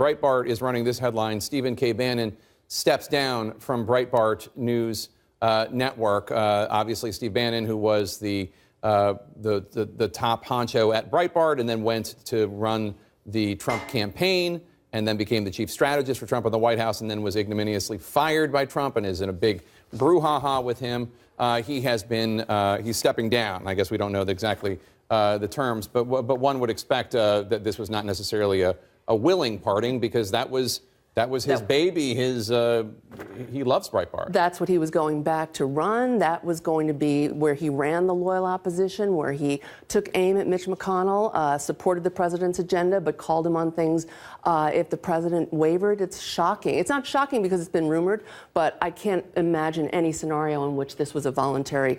Breitbart is running this headline: Stephen K. Bannon steps down from Breitbart News Network. Obviously, Steve Bannon, who was the top honcho at Breitbart and then went to run the Trump campaign and then became the chief strategist for Trump in the White House and then was ignominiously fired by Trump and is in a big brouhaha with him. He's stepping down. I guess we don't know exactly the terms, but one would expect that this was not necessarily a willing parting, because that was his baby. He loves Breitbart. That's what he was going back to run. That was going to be where he ran the loyal opposition, where he took aim at Mitch McConnell, supported the president's agenda, but called him on things if the president wavered. It's shocking. It's not shocking because it's been rumored, but I can't imagine any scenario in which this was a voluntary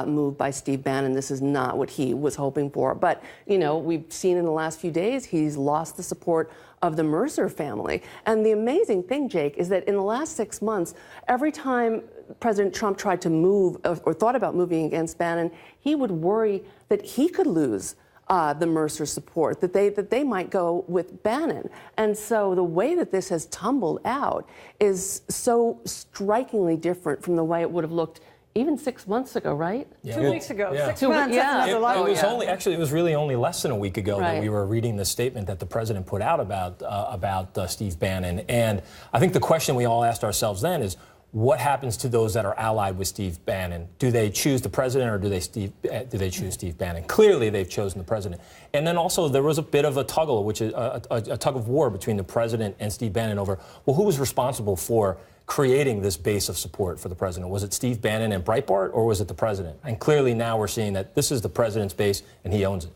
move by Steve Bannon. This is not what he was hoping for. But, you know, we've seen in the last few days, he's lost the support of the Mercer family. And the amazing thing, Jake, is that in the last 6 months, every time President Trump tried to move or thought about moving against Bannon, he would worry that he could lose the Mercer support, that they might go with Bannon. And so the way that this has tumbled out is so strikingly different from the way it would have looked even 6 months ago, right? Yeah. 2 weeks ago. Yeah. 6 months. Yeah. That's another It was really only less than a week ago that we were reading the statement that the president put out about Steve Bannon. And I think the question we all asked ourselves then is, what happens to those that are allied with Steve Bannon? Do they choose the president, or do they choose Steve Bannon? Clearly, they've chosen the president. And then also there was a bit of a tuggle, which is a tug of war between the president and Steve Bannon over, well, who was responsible for creating this base of support for the president? Was it Steve Bannon and Breitbart, or was it the president? And clearly now we're seeing that this is the president's base and he owns it.